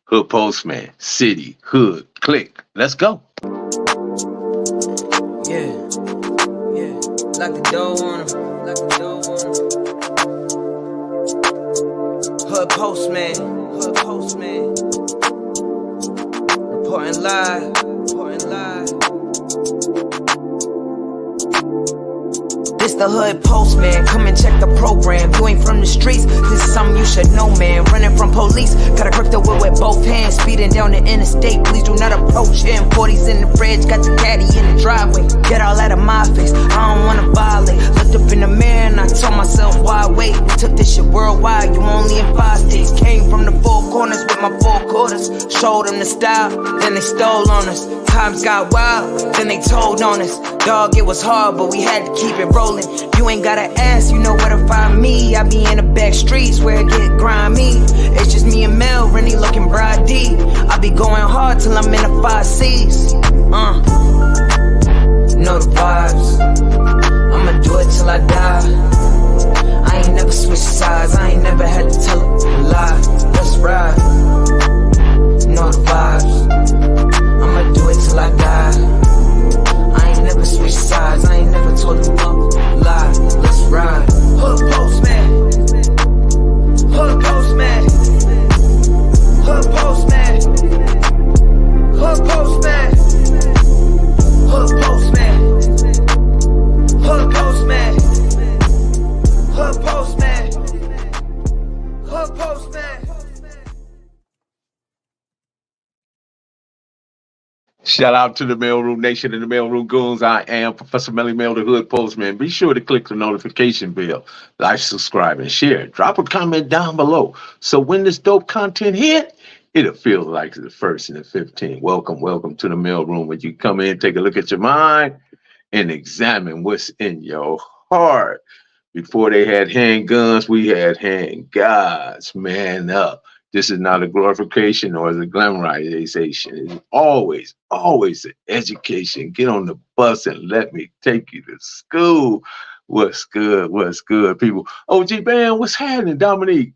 Hood Postman, City, Hood, Click. Let's go. Yeah, yeah. Lock the door on him. Lock the door on him. Hood Postman. Hood Postman. Reporting live. Reporting live. This the Hood Postman, come and check the program. You ain't from the streets, this is something you should know, man. Running from police, gotta grip the whip with both hands. Speeding down the interstate, please do not approach him. 40s in the fridge, got the caddy in the driveway. Get all out of my face, I don't wanna violate. Looked up in the mirror and I told myself, why wait? We took this shit worldwide, you only in 5 states. Came from the four corners with my 4 quarters. Showed them the style, then they stole on us. Times got wild, then they told on us. Dog, it was hard, but we had to keep it rolling. You ain't gotta ask, you know where to find me. I be in the back streets where it get grimy. It's just me and Mel, really looking broad deep. I be going hard till I'm in the 5 C's. Know the vibes, I'ma do it till I die. I ain't never switched sides, I ain't never had to tell a lie. Let's ride. Know the vibes, I'ma do it till I die. I ain't never switched sides, I ain't never told a lie. Let's ride. Hood Postman. Hood Postman. Hood Postman. Hood Postman. Hood Postman. Hood Postman. Hood Postman. Hood Postman. Shout out to the Mailroom Nation and the Mailroom Goons. I am Professor Melly Mail, the Hood Postman. Be sure to click the notification bell, like, subscribe, and share. Drop a comment down below. So when this dope content hit, it'll feel like the first and the 15th. Welcome to the Mailroom, where you come in, take a look at your mind, and examine what's in your heart. Before they had handguns, we had handguards. Man up. This is not a glorification or a glamorization. It's always an education. Get on the bus and let me take you to school. What's good, people? OG Band, what's happening? Dominique,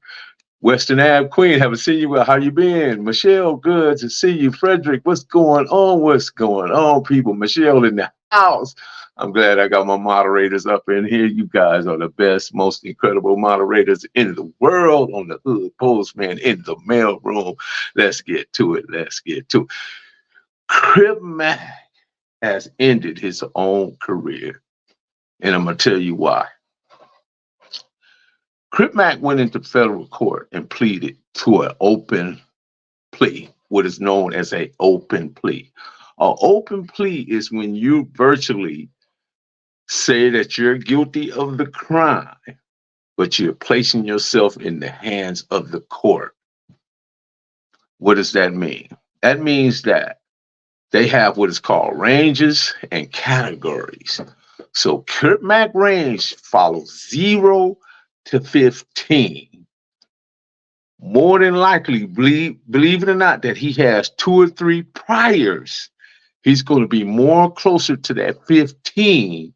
Western Ave Queen, haven't seen you. How you been? Michelle, good to see you. Frederick, what's going on? What's going on, people? Michelle in the house. I'm glad I got my moderators up in here. You guys are the best, most incredible moderators in the world on the Hood Postman in the Mailroom. Let's get to it. Cripmac has ended his own career, and I'm going to tell you why. Cripmac went into federal court and pleaded to an open plea, what is known as an open plea. An open plea is when you virtually say that you're guilty of the crime, but you're placing yourself in the hands of the court. What does that mean? That means that they have what is called ranges and categories. So Cripmac range follows 0 to 15. More than likely, believe it or not, that he has 2 or 3 priors. He's going to be more closer to that 15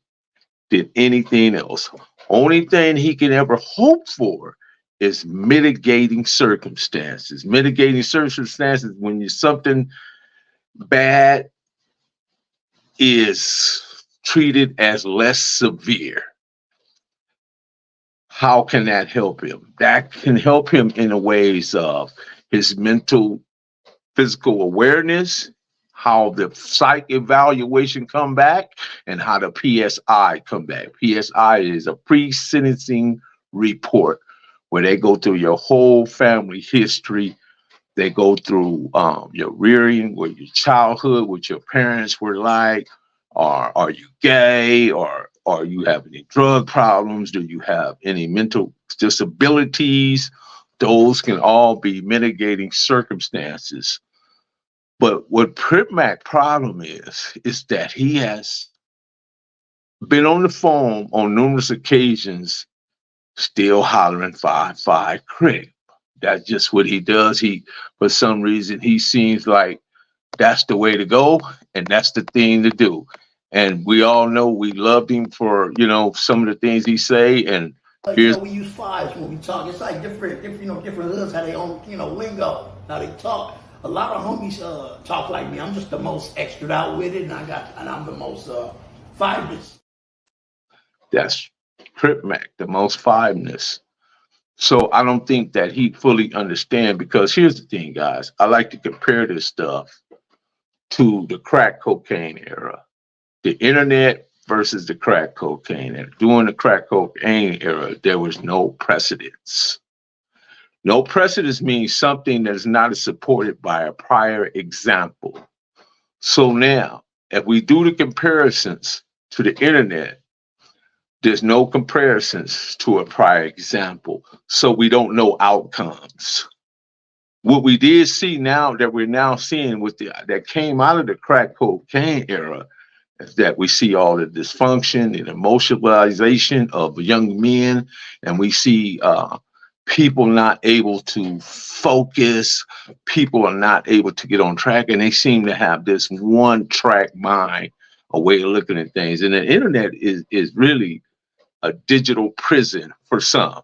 than anything else. Only thing he can ever hope for is mitigating circumstances. Mitigating circumstances when something bad is treated as less severe. How can that help him? That can help him in the ways of his mental, physical awareness, how the psych evaluation come back, and how the PSI come back. PSI is a pre-sentencing report where they go through your whole family history. They go through your rearing, what your childhood, what your parents were like. Or are you gay? Or you have any drug problems? Do you have any mental disabilities? Those can all be mitigating circumstances. But what Cripmac problem is that he has been on the phone on numerous occasions, still hollering 5-5 Crip. That's just what he does. For some reason, he seems like that's the way to go, and that's the thing to do. And we all know we loved him for, some of the things he say, and Here's We use fives when we talk. It's like different, different hoods have their own, lingo. How they talk. A lot of homies talk like me. I'm just the most extra out with it, and I'm the most fiveness. that's Cripmac, the most fiveness. So I don't think that he fully understand because here's the thing, guys. I like to compare this stuff to the crack cocaine era, the internet versus the crack cocaine. And during the crack cocaine era, there was no precedence. No precedence means something that is not supported by a prior example. So now, if we do the comparisons to the internet, there's no comparisons to a prior example. So we don't know outcomes. What we did see now that we're now seeing with that came out of the crack cocaine era is that we see all the dysfunction and emotionalization of young men, and we see people not able to focus, people are not able to get on track, and they seem to have this one track mind, a way of looking at things. And the internet is really a digital prison for some.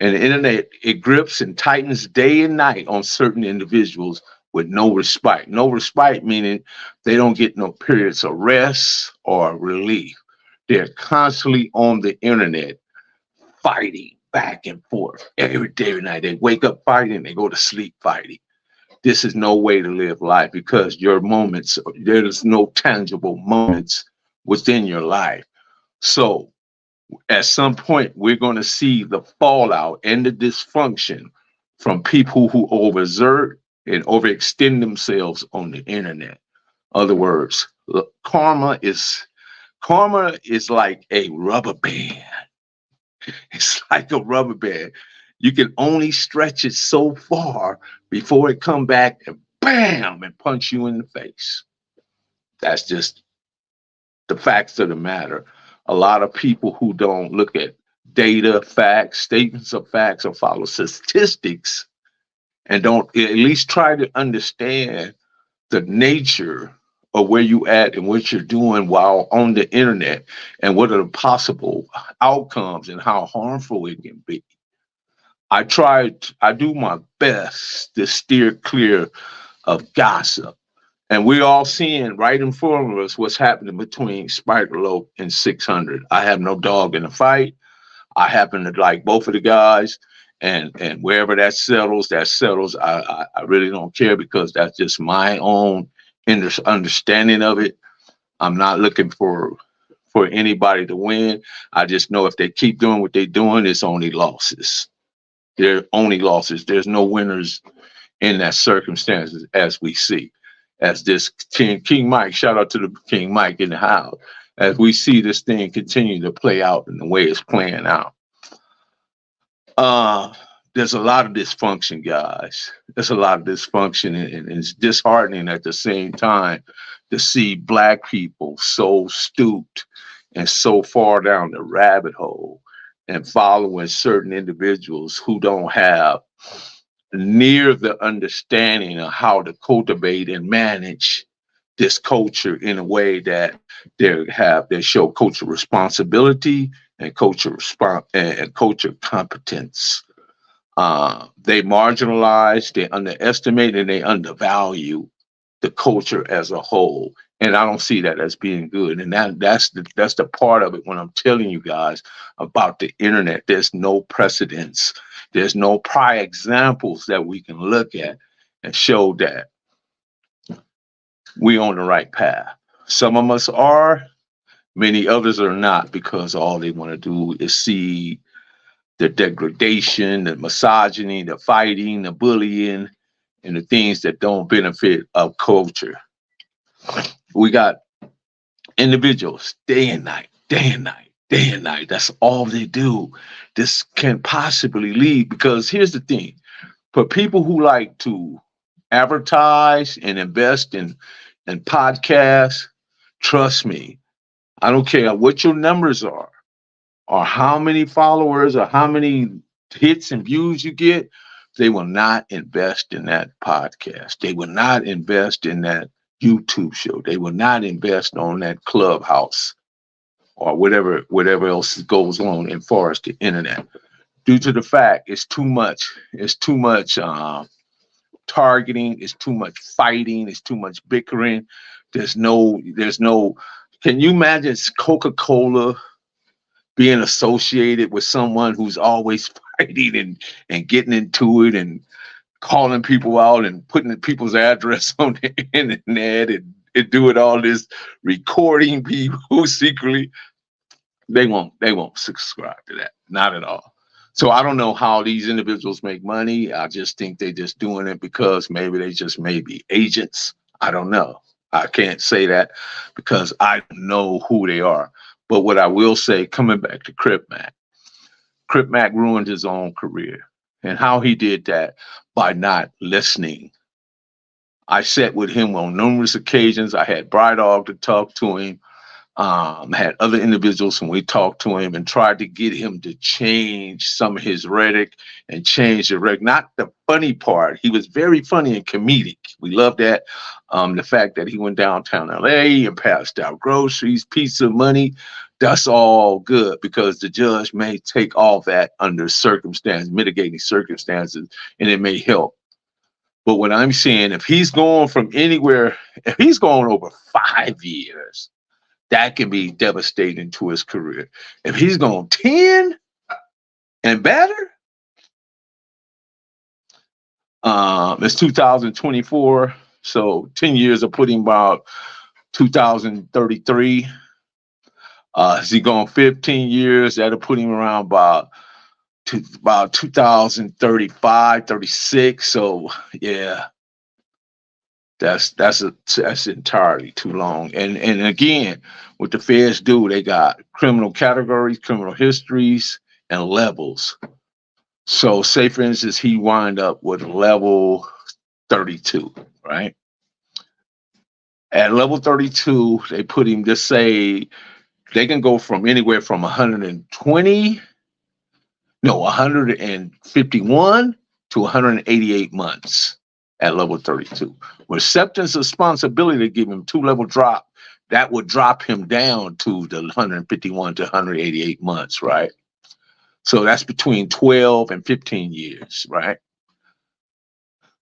And the internet, it grips and tightens day and night on certain individuals with no respite. No respite meaning they don't get no periods of rest or relief. They're constantly on the internet fighting back and forth every day and night. They wake up fighting, they go to sleep fighting. This is no way to live life because your moments, there's no tangible moments within your life. So at some point, we're going to see the fallout and the dysfunction from people who overexert and overextend themselves on the internet. Other words, karma is like a rubber band. It's like a rubber band. You can only stretch it so far before it come back and bam and punch you in the face. That's just the facts of the matter. A lot of people who don't look at data, facts, statements of facts, or follow statistics and don't at least try to understand the nature of where you at and what you're doing while on the internet and what are the possible outcomes and how harmful it can be. I do my best to steer clear of gossip. And we're all seeing right in front of us what's happening between Spider-Loc and 600. I have no dog in the fight. I happen to like both of the guys. And wherever that settles, I really don't care because that's just my own understanding of it. I'm not looking for anybody to win. I just know if they keep doing what they're doing, it's only losses. They're only losses. There's no winners in that circumstances as we see. As this King Mike, shout out to the King Mike in the house, as we see this thing continue to play out in the way it's playing out. There's a lot of dysfunction, guys. There's a lot of dysfunction, and it's disheartening at the same time to see Black people so stooped and so far down the rabbit hole and following certain individuals who don't have near the understanding of how to cultivate and manage this culture in a way that they show culture responsibility and culture competence. They marginalize, they underestimate, and they undervalue the culture as a whole. And I don't see that as being good. And that's the part of it when I'm telling you guys about the internet. There's no precedence. There's no prior examples that we can look at and show that we're on the right path. Some of us are, many others are not, because all they want to do is see the degradation, the misogyny, the fighting, the bullying, and the things that don't benefit of culture. We got individuals day and night, day and night, day and night. That's all they do. This can possibly lead, because here's the thing. For people who like to advertise and invest in podcasts, trust me, I don't care what your numbers are or how many followers or how many hits and views you get, they will not invest in that podcast. They will not invest in that YouTube show. They will not invest on that Clubhouse or whatever else goes on as far as the internet. Due to the fact it's too much targeting, it's too much fighting, it's too much bickering. There's no. Can you imagine Coca-Cola being associated with someone who's always fighting and getting into it and calling people out and putting people's address on the internet and doing all this recording people secretly? They won't subscribe to that. Not at all. So I don't know how these individuals make money. I just think they're just doing it because maybe they just may be agents. I don't know. I can't say that because I don't know who they are. But what I will say, coming back to Cripmac ruined his own career. And how he did that? By not listening. I sat with him on numerous occasions. I had Bright Dog to talk to him. Had other individuals when we talked to him and tried to get him to change some of his rhetoric and change the rhetoric. Not the funny part. He was very funny and comedic. We loved that. The fact that he went downtown LA and passed out groceries, pizza money, that's all good because the judge may take all that under mitigating circumstances, and it may help. But what I'm saying, if he's going over 5 years, that can be devastating to his career. If he's going 10 and better, it's 2024. So 10 years will put him about 2033. Is he going 15 years? That'll put him around about 2035, 36. So yeah. That's entirely too long. And again, what the feds do, they got criminal categories, criminal histories, and levels. So say, for instance, he wind up with level 32, right? At level 32, they put him, just say, they can go from anywhere from 151 to 188 months. At level 32. With acceptance of responsibility to give him 2-level drop, that would drop him down to the 151 to 188 months, right? So that's between 12 and 15 years, right?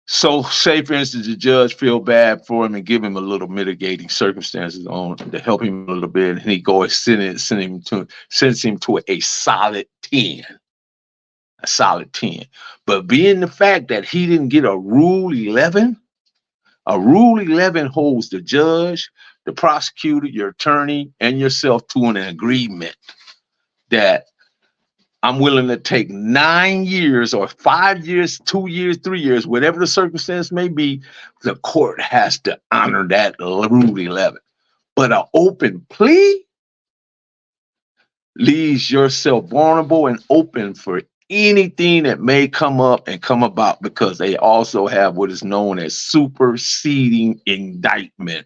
So say, for instance, the judge feel bad for him and give him a little mitigating circumstances on to help him a little bit, and he go and sends him to a solid 10. A solid 10. But being the fact that he didn't get a Rule 11 holds the judge, the prosecutor, your attorney, and yourself to an agreement that I'm willing to take 9 years or 5 years, 2 years, 3 years, whatever the circumstance may be. The court has to honor that Rule 11. But an open plea leaves yourself vulnerable and open for anything that may come up and come about, because they also have what is known as superseding indictment.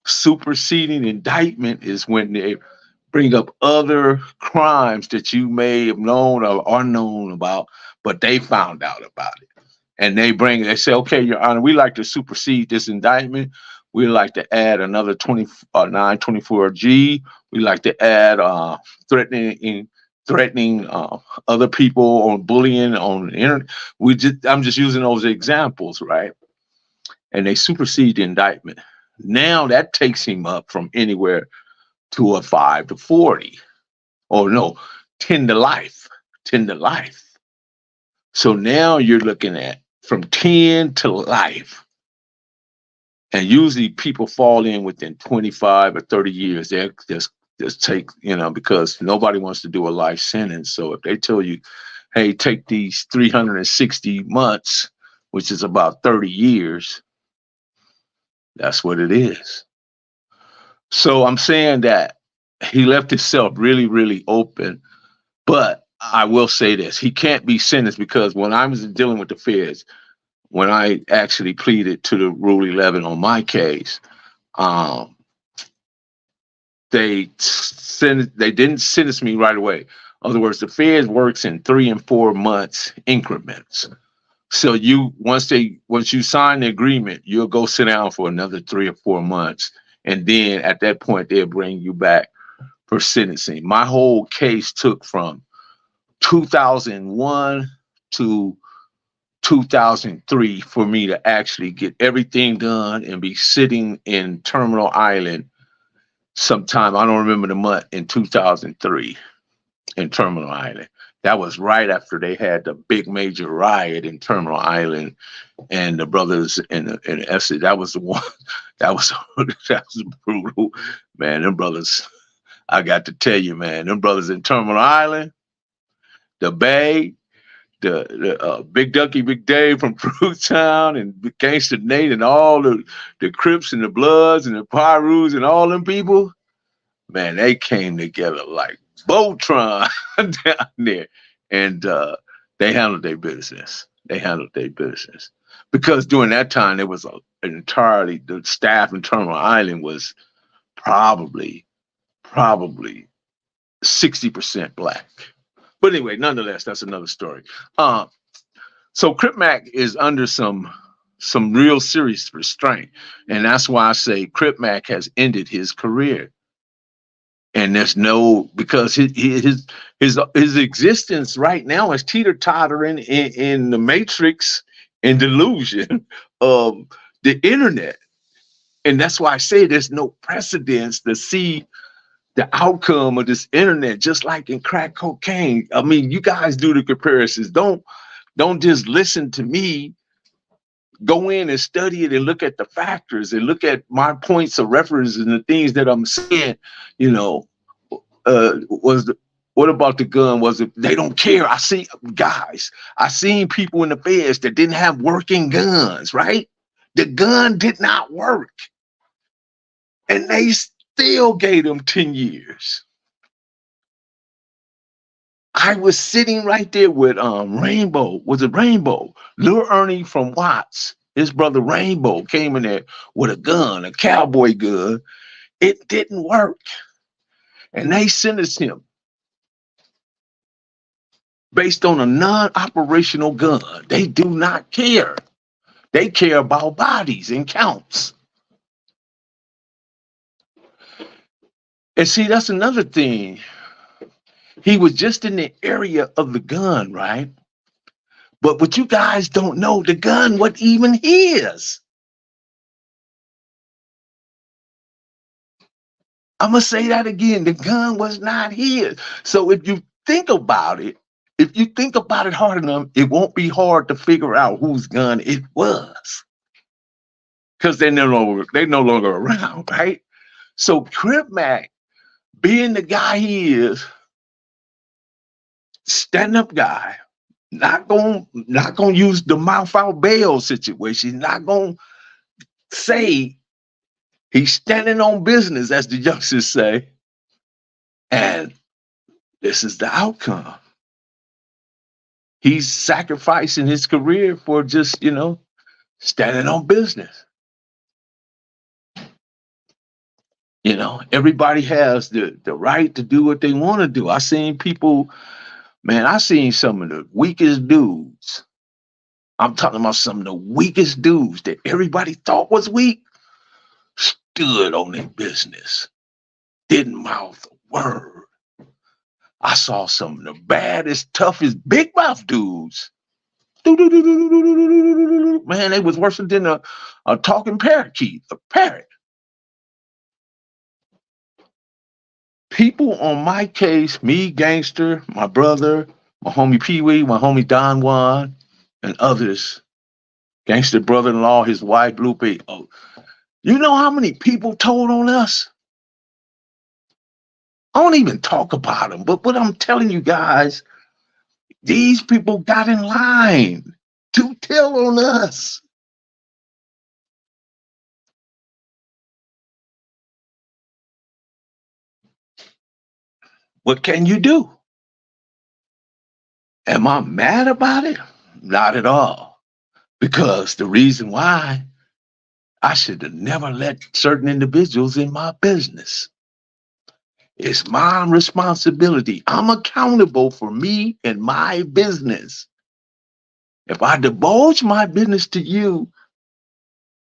Superseding indictment is when they bring up other crimes that you may have known or are known about, but they found out about it. And they say, okay, Your Honor, we like to supersede this indictment. We like to add another 924G. We like to add threatening other people, on bullying on the internet. I'm just using those examples, right? And they supersede the indictment. Now that takes him up from anywhere to a 5 to 40, or no, 10 to life. So now you're looking at from 10 to life. And usually people fall in within 25 or 30 years. They're just take, because nobody wants to do a life sentence. So if they tell you, hey, take these 360 months, which is about 30 years, that's what it is. So I'm saying that he left himself really, really open. But I will say this, he can't be sentenced, because when I was dealing with the feds, when I actually pleaded to the Rule 11 on my case, they didn't sentence me right away. In other words, the feds works in 3 and 4 months increments. So once you sign the agreement, you'll go sit down for another 3 or 4 months, and then at that point they'll bring you back for sentencing. My whole case took from 2001 to 2003 for me to actually get everything done and be sitting in Terminal Island sometime, I don't remember the month, in 2003 in Terminal Island. That was right after they had the big major riot in Terminal Island, and the brothers in Essex. That was the one. That was that was brutal, man. Them brothers, I got to tell you, man. Them brothers in Terminal Island, the Bay, the Big Ducky, Big Dave from Fruit Town, and Gangsta Nate, and all the Crips and the Bloods and the Pyrus and all them people. Man, they came together like Voltron down there, and they handled their business. They handled their business because during that time there was an entirely, the staff in Terminal Island was probably 60% black. But anyway, nonetheless, that's another story. So Cripmac is under some real serious restraint, and that's why I say Cripmac has ended his career. And there's no, because his existence right now is teeter-tottering in the matrix and delusion of the internet. And that's why I say there's no precedence to see the outcome of this internet, just like in crack cocaine. I mean, you guys do the comparisons. Don't just listen to me. Go in and study it and look at the factors and look at my points of reference and the things that I'm saying. You know, what about the gun? Was it, they don't care. I seen people in the feds that didn't have working guns, right? The gun did not work. And they still gave them 10 years. I was sitting right there with Rainbow. Was it Rainbow? Lil Ernie from Watts, his brother Rainbow, came in there with a gun, a cowboy gun. It didn't work. And they sentenced him based on a non-operational gun. They do not care. They care about bodies and counts. And see, that's another thing. He was just in the area of the gun, right? But what you guys don't know, the gun wasn't even his. I'm going to say that again. The gun was not his. So if you think about it hard enough, it won't be hard to figure out whose gun it was. Because they're no longer around, right? So Cripmac, being the guy he is, stand-up guy, not gonna use the mouth out bail situation, not gonna say he's standing on business, as the youngsters say, and this is the outcome. He's sacrificing his career for just, standing on business. Everybody has the right to do what they want to do. I seen people, man, I seen some of the weakest dudes. I'm talking about some of the weakest dudes that everybody thought was weak, stood on their business, didn't mouth a word. I saw some of the baddest, toughest, big mouth dudes. Man, they was worse than a talking parakeet, a parrot. People on my case, me, Gangster, my brother, my homie Pee Wee, my homie Don Juan, and others, Gangster brother-in-law, his wife, Lupe. Oh, you know how many people told on us? I don't even talk about them, but what I'm telling you guys, these people got in line to tell on us. What can you do? Am I mad about it? Not at all. Because the reason why, I should have never let certain individuals in my business. It's my responsibility. I'm accountable for me and my business. If I divulge my business to you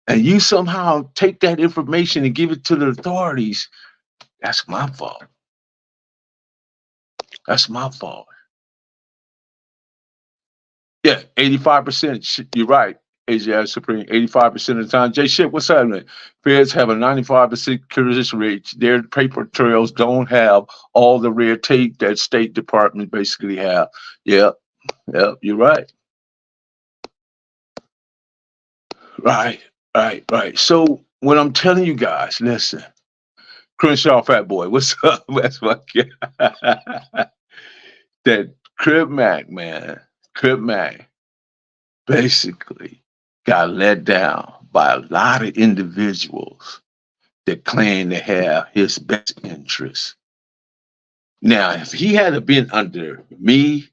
and you somehow take that information and give it to the authorities, that's my fault. That's my fault. Yeah, 85%. You're right. AJ Supreme, 85% of the time. Jay Shit, what's happening? Feds have a 95% accuracy rate. Their paper trails don't have all the red tape that State Department basically have. Yep, yep, you're right. Right. So when I'm telling you guys, listen, Crenshaw Fat Boy, what's up? That's my guy. That Cripmac, man, Cripmac basically got let down by a lot of individuals that claim to have his best interests. Now, if he had been under me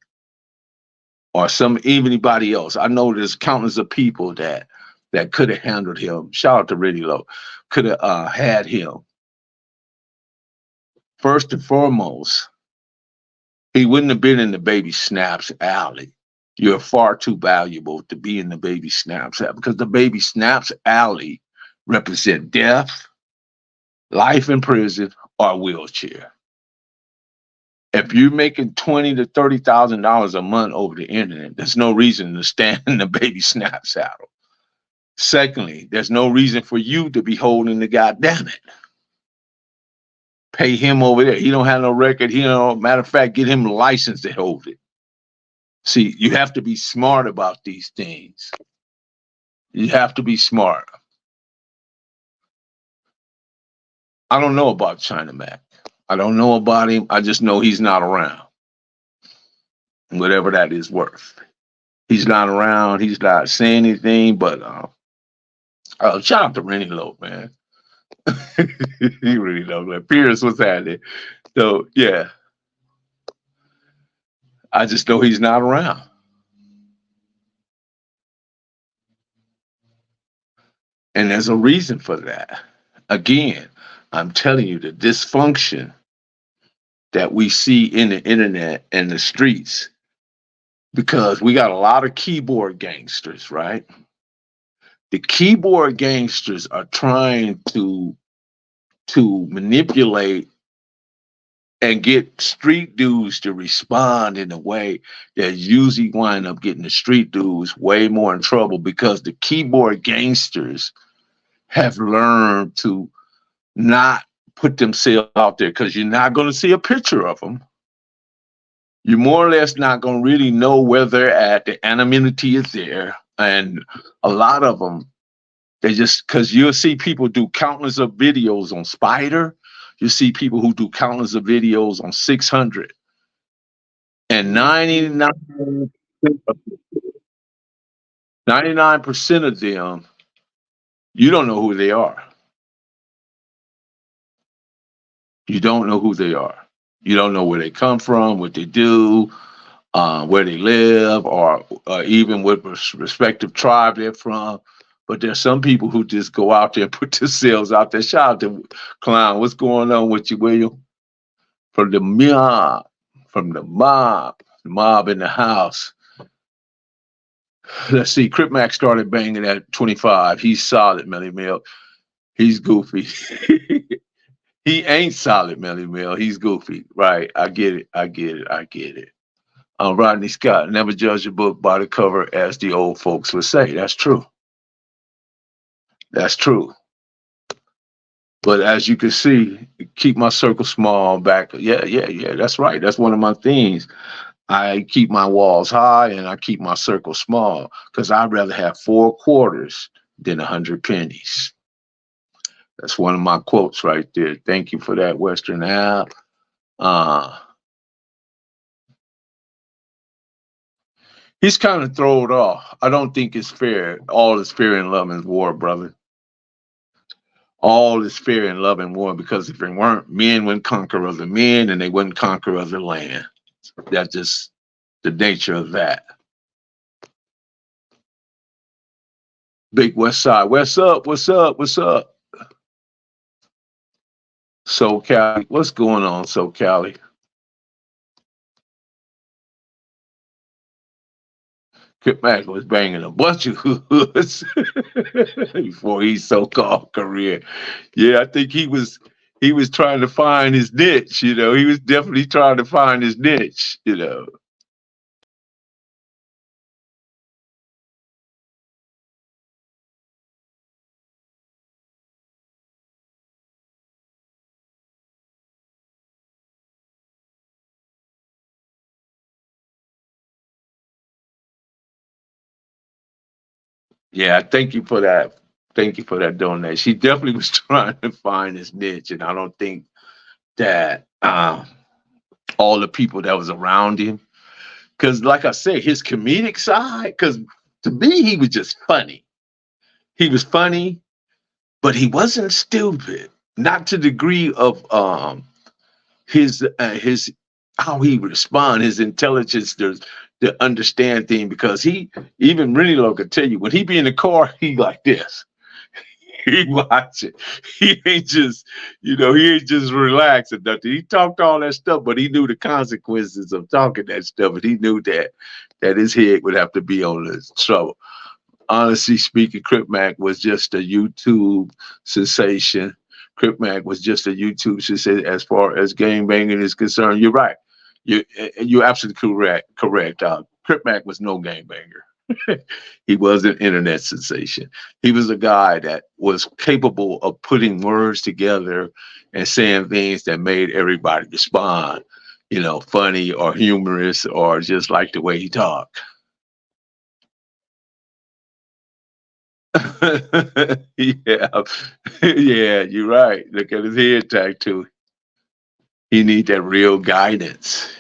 or anybody else, I know there's countless of people that could have handled him. Shout out to Reddy Low, could have had him. First and foremost, he wouldn't have been in the Baby Snaps alley. You're far too valuable to be in the Baby Snaps alley, because the Baby Snaps alley represent death, life in prison, or wheelchair. If you're making $20,000 to $30,000 a month over the internet, there's no reason to stand in the Baby Snap saddle. Secondly, there's no reason for you to be holding the goddamn it. Pay him over there. He don't have no record. Matter of fact, get him a license to hold it. See, you have to be smart about these things. You have to be smart. I don't know about China Mac. I don't know about him. I just know he's not around. Whatever that is worth. He's not around. He's not saying anything, but shout out to Rennie Lowe, man. He really knows that. Pierce, what's happening? So, yeah. I just know he's not around. And there's a reason for that. Again, I'm telling you, the dysfunction that we see in the internet and the streets, because we got a lot of keyboard gangsters, right? The keyboard gangsters are trying to manipulate and get street dudes to respond in a way that usually wind up getting the street dudes way more in trouble, because the keyboard gangsters have learned to not put themselves out there, because you're not going to see a picture of them. You're more or less not going to really know where they're at. The anonymity is there. And a lot of them, they just, because you'll see people do countless of videos on Spider. You see people who do countless of videos on 600. And 99% of them, you don't know who they are. You don't know who they are. You don't know where they come from, what they do, where they live, or even what respective tribe they're from. But there's some people who just go out there and put themselves out there. Shout out to Clown. What's going on with you, William? From the mob, the mob in the house. Let's see. Cripmac started banging at 25. He's solid, Melly Mill. He's goofy. He ain't solid, Melly Mill. He's goofy. Right. I get it. Rodney Scott, never judge a book by the cover, as the old folks would say. That's true. That's true. But as you can see, keep my circle small back. Yeah. That's right. That's one of my things. I keep my walls high and I keep my circle small, because I'd rather have 4 quarters than 100 pennies. That's one of my quotes right there. Thank you for that, Western App. He's kind of thrown off. I don't think it's fair. All is fair in love and war, brother. All is fair in love and war, because if it weren't, men wouldn't conquer other men and they wouldn't conquer other land. That's just the nature of that. Big West Side. What's up? So Cali, what's going on, So Cali? Cripmac was banging a bunch of hoods before his so-called career. Yeah, I think he was he was trying to find his niche, you know. He was definitely trying to find his niche, you know. Yeah, thank you for that. Thank you for that donation. He definitely was trying to find his niche, and I don't think that all the people that was around him, because like I said, his comedic side, because to me he was just funny. He was funny, but he wasn't stupid. Not to the degree of his how he respond, his intelligence to understand things. Because he even really low could tell you when he be in the car, he like this. He watch it. He ain't just, he ain't just relaxed or nothing. He talked all that stuff, but he knew the consequences of talking that stuff, and he knew that his head would have to be on his trouble. Honestly speaking, Cripmac was just a YouTube sensation. Cripmac was just a YouTube sensation as far as game banging is concerned. You're right. You're absolutely correct. Correct. Cripmac was no game banger. He was an internet sensation. He was a guy that was capable of putting words together and saying things that made everybody respond, funny or humorous or just like the way he talked. Yeah, yeah, you're right. Look at his head tattoo. He need that real guidance.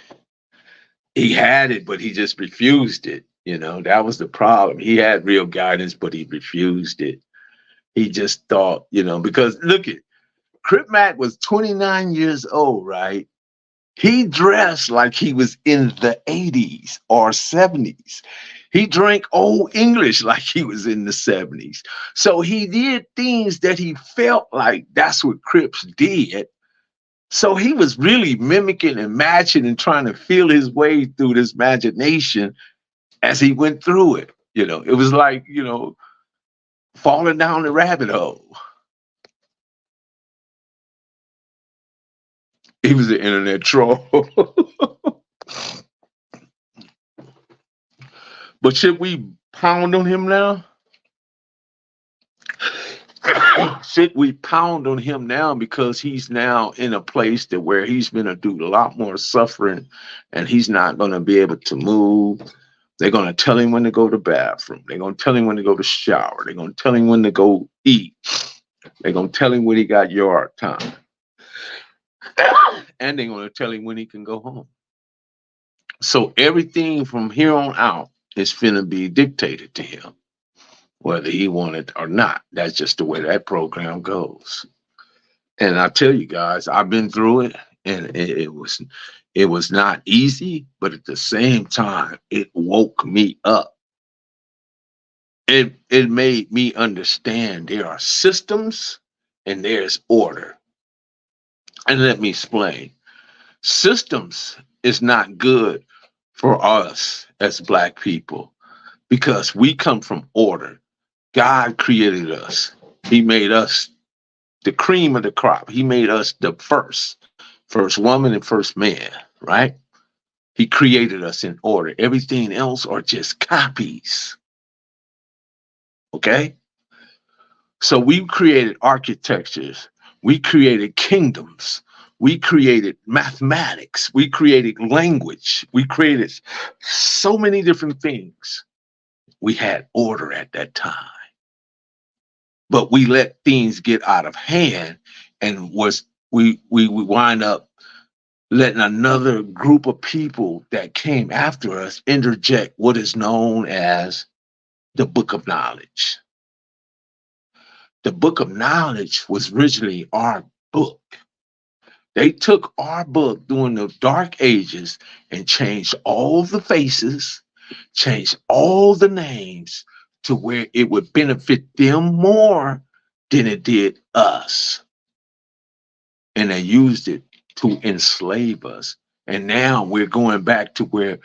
He had it, but he just refused it. That was the problem. He had real guidance, but he refused it. He just thought, because look at Crip Mac was 29 years old, right? He dressed like he was in the 80s or 70s. He drank old English like he was in the 70s. So he did things that he felt like that's what Crips did. So he was really mimicking and matching and trying to feel his way through this imagination as he went through it. It was like, falling down the rabbit hole. He was an internet troll. But should we pound on him now? Should we pound on him now because he's now in a place that where he's going to do a lot more suffering and he's not going to be able to move? They're going to tell him when to go to the bathroom. They're going to tell him when to go to shower. They're going to tell him when to go eat. They're going to tell him when he got yard time. And they're going to tell him when he can go home. So everything from here on out is finna be dictated to him, whether he wanted or not. That's just the way that program goes. And I tell you guys, I've been through it, and it was not easy, but at the same time, it woke me up. It made me understand there are systems and there's order. And let me explain. Systems is not good for us as Black people because we come from order. God created us. He made us the cream of the crop. He made us the first woman and first man, right? He created us in order. Everything else are just copies. Okay? So we created architectures. We created kingdoms. We created mathematics. We created language. We created so many different things. We had order at that time. But we let things get out of hand and we wind up letting another group of people that came after us interject what is known as the Book of Knowledge. The Book of Knowledge was originally our book. They took our book during the Dark Ages and changed all the faces, changed all the names to where it would benefit them more than it did us. And they used it to enslave us. And now we're going back to where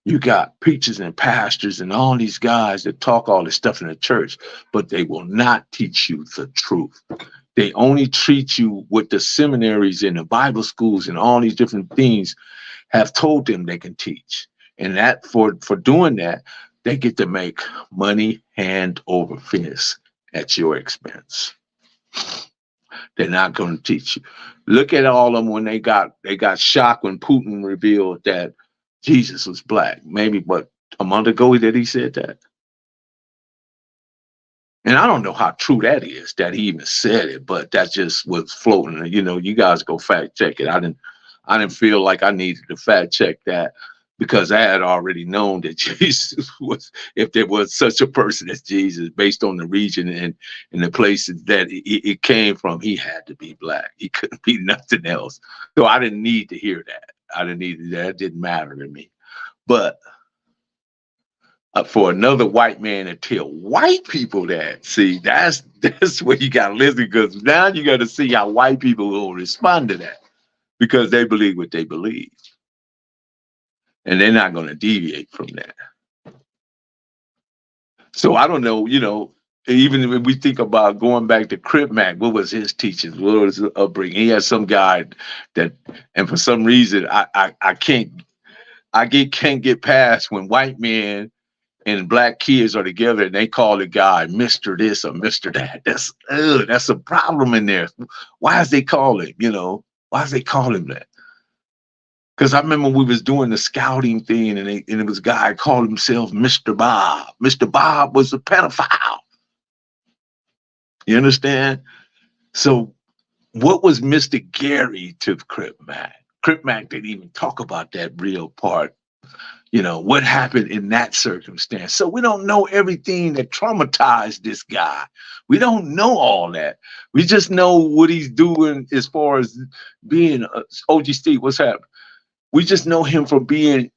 you got preachers and pastors and all these guys that talk all this stuff in the church, but they will not teach you the truth. They only treat you what the seminaries and the Bible schools and all these different things have told them they can teach. And that for doing that, they get to make money hand over fist at your expense. They're not going to teach you. Look at all of them when they got shocked when Putin revealed that Jesus was black. Maybe what, a month ago that he said that. And I don't know how true that is that he even said it, but that just was floating. You know, you guys go fact check it. I didn't feel like I needed to fact check that because I had already known that Jesus was, if there was such a person as Jesus, based on the region and the places that it came from, he had to be black. He couldn't be nothing else. So I didn't need to hear that. I didn't need that. It didn't matter to me. But for another white man to tell white people that, see, that's where you got to listen, because now you got to see how white people will respond to that, because they believe what they believe. And they're not going to deviate from that. So I don't know, you know, even when we think about going back to Cripmac, what was his teachings? What was his upbringing? He had some guy that, and for some reason, I can't get past when white men and black kids are together and they call the guy Mr. this or Mr. that. That's a problem in there. Why is they call him, you know? Why is they call him that? Because I remember we was doing the scouting thing and it was a guy called himself Mr. Bob. Mr. Bob was a pedophile. You understand? So what was Mr. Gary to Cripmac? Cripmac didn't even talk about that real part. You know, what happened in that circumstance. So we don't know everything that traumatized this guy. We don't know all that. We just know what he's doing as far as being OG Steve, what's happening? We just know him for being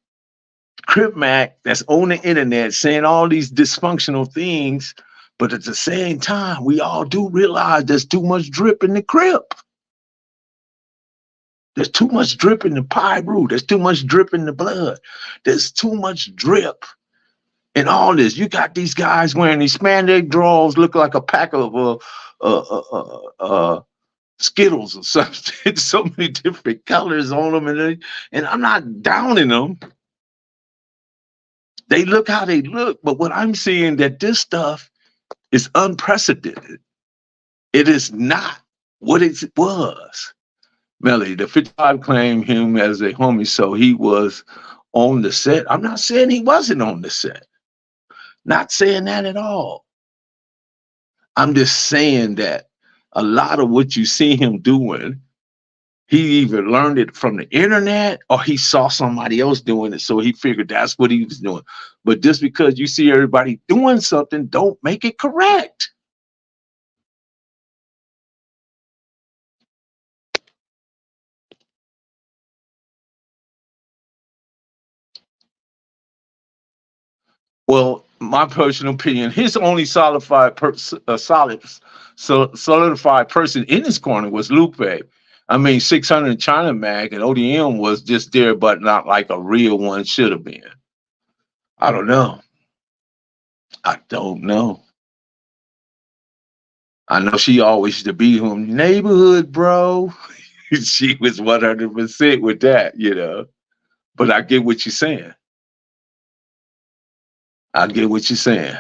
Cripmac that's on the internet saying all these dysfunctional things. But at the same time, we all do realize there's too much drip in the Crip. There's too much drip in the pie brew. There's too much drip in the blood. There's too much drip in all this. You got these guys wearing these spandex drawers, look like a pack of Skittles or something. So many different colors on them, and I'm not downing them. They look how they look, but what I'm seeing that this stuff is unprecedented. It is not what it was. Melly, the 55 claimed him as a homie, so he was on the set. I'm not saying he wasn't on the set. Not saying that at all. I'm just saying that a lot of what you see him doing, he either learned it from the internet or he saw somebody else doing it, so he figured that's what he was doing. But just because you see everybody doing something, don't make it correct. Well, my personal opinion, his only solidified person in his corner was Lupe. I mean, 600 China Mag and ODM was just there, but not like a real one should have been. I don't know. I don't know. I know she always used to be him, neighborhood bro. She was 100% with that, you know. But I get what you're saying. I get what you're saying.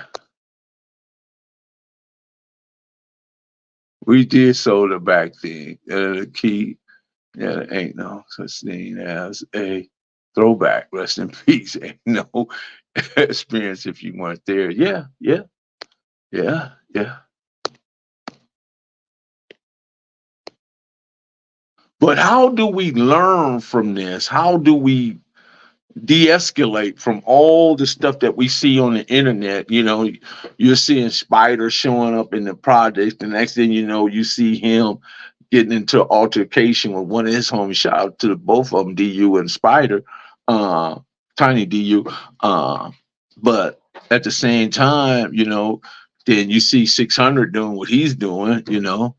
We did soda back then. The key, yeah, there ain't no such thing as a throwback. Rest in peace. Ain't no experience if you weren't there. Yeah. But how do we learn from this? How do we de-escalate from all the stuff that we see on the internet? You know, you're seeing Spider showing up in the project. The next thing you know, you see him getting into altercation with one of his homies. Shout out to both of them, DU and Spider, Tiny DU. But at the same time, you know, then you see 600 doing what he's doing, you know.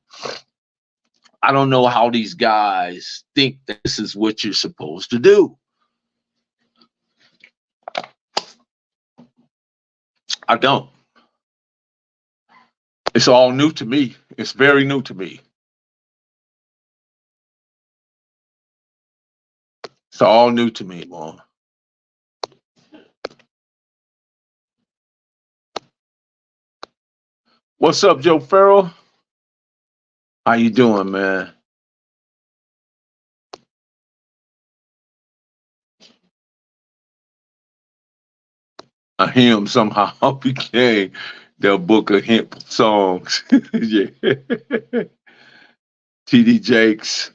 I don't know how these guys think that this is what you're supposed to do. I don't. It's all new to me. It's very new to me. It's all new to me, man. What's up, Joe Farrell? How you doing, man? A hymn somehow became the book of hymn songs. Yeah. TD Jakes,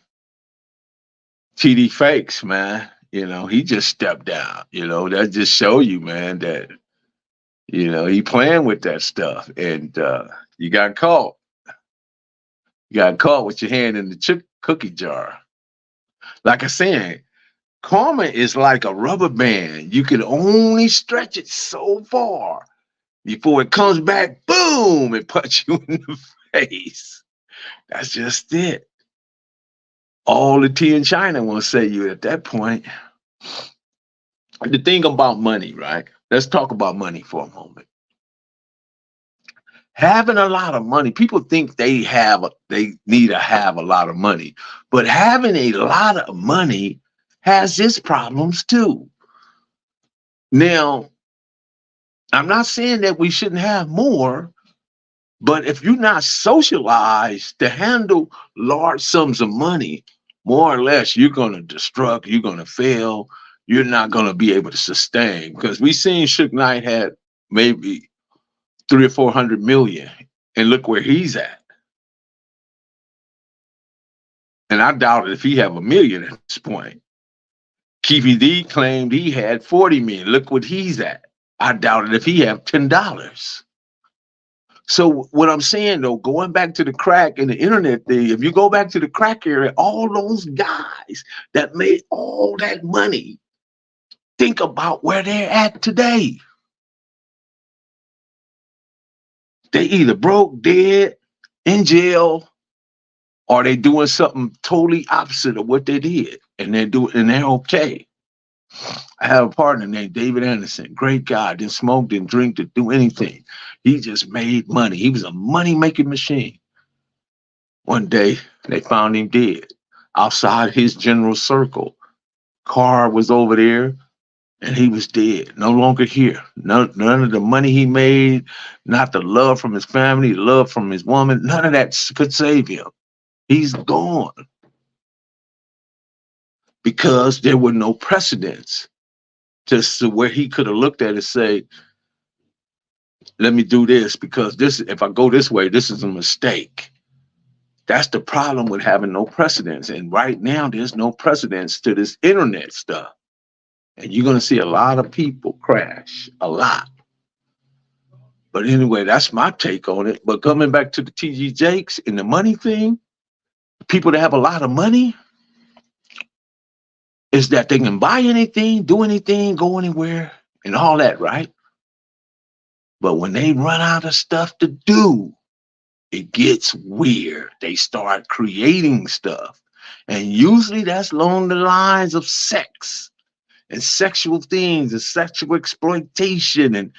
TD Fakes, man. You know, he just stepped down. You know, that just show you, man, that, you know, he playing with that stuff. And you got caught. You got caught with your hand in the cookie jar. Like I said, karma is like a rubber band. You can only stretch it so far before it comes back, boom, and punch you in the face. That's just it. All the tea in China won't say you at that point. The thing about money, right? Let's talk about money for a moment. Having a lot of money, people think they need to have a lot of money, but having a lot of money has its problems too. Now, I'm not saying that we shouldn't have more, but if you're not socialized to handle large sums of money, more or less, you're going to destruct, you're going to fail, you're not going to be able to sustain. Because we seen Suge Knight had maybe 300 or 400 million, and look where he's at. And I doubt it if he have $1 million at this point. Keefy D claimed he had 40 million. Look what he's at. I doubt it if he have $10. So what I'm saying though, going back to the crack and the internet thing, if you go back to the crack area, all those guys that made all that money, think about where they're at today. They either broke, dead, in jail, or they doing something totally opposite of what they did, and they're okay. I have a partner named David Anderson, great guy, didn't smoke, didn't drink, didn't do anything. He just made money. He was a money-making machine. One day, they found him dead outside his general circle. Car was over there, and he was dead, no longer here. None of the money he made, not the love from his family, love from his woman, none of that could save him. He's gone. Because there were no precedents to where he could have looked at it and say, let me do this, because this, if I go this way, this is a mistake. That's the problem with having no precedents. And right now, there's no precedents to this internet stuff. And you're going to see a lot of people crash, a lot. But anyway, that's my take on it. But coming back to the TG Jakes and the money thing, people that have a lot of money, is that they can buy anything, do anything, go anywhere, and all that, right? But when they run out of stuff to do, it gets weird. They start creating stuff. And usually that's along the lines of sex and sexual things and sexual exploitation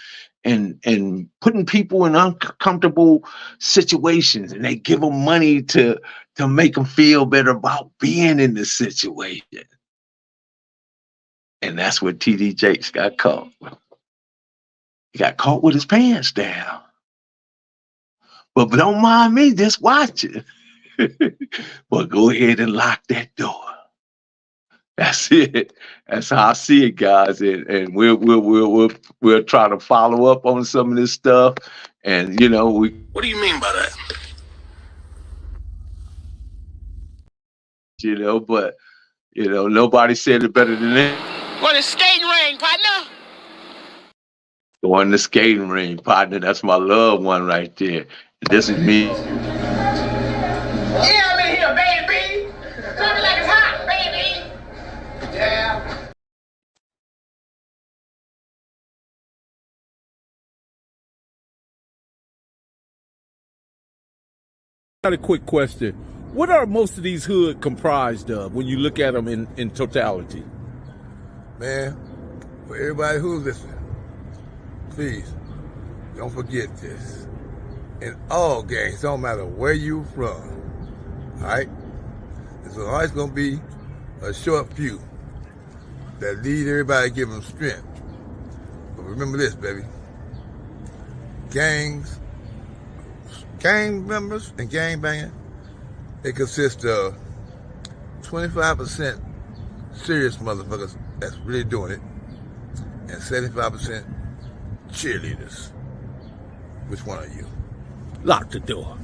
and putting people in uncomfortable situations. And they give them money to make them feel better about being in the situation. And that's where TD Jakes got caught. He got caught with his pants down. But don't mind me, just watch it. But go ahead and lock that door. That's it. That's how I see it, guys. And we'll try to follow up on some of this stuff. And you know, What do you mean by that? You know, but you know, nobody said it better than that. Well, it's skating ring, partner. Going to skating ring, partner. That's my loved one right there. This is me. Yeah, I'm in here, baby. Tell me like it's hot, baby. Yeah. Got a quick question. What are most of these hood comprised of when you look at them in totality? Man, for everybody who's listening, please don't forget this. In all gangs, don't matter where you from, all right? There's always going to be a short few that lead everybody, give them strength. But remember this, baby. Gang members and gang banging, it consists of 25% serious motherfuckers that's really doing it, and 75% cheerleaders. Which one are you? Lock the door.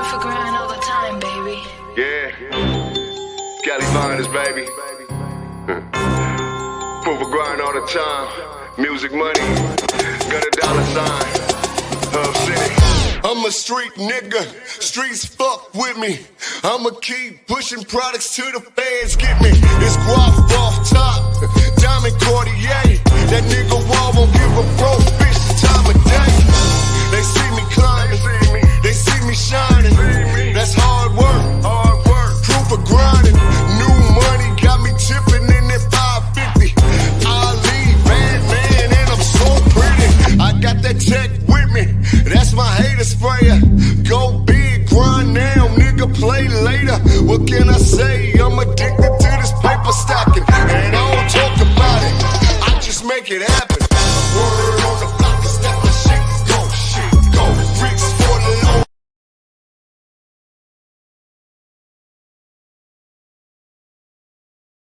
For grind all the time, baby. Yeah, Cali Finest, baby. Proof of grind all the time. Music money, got a dollar sign. Hub City. I'm a street nigga, streets fuck with me. I'ma keep pushing products till the fans get me. It's guap off top, diamond Cartier. That nigga wall won't give a broke bitch the time of day. They see me climbing, they see me shining. That's hard work, proof of grinding. New money got me tipping in that 550. Ali, bad man, and I'm so pretty. I got that tech with me, that's my hater sprayer. Go big, grind now, nigga, play later. What can I say?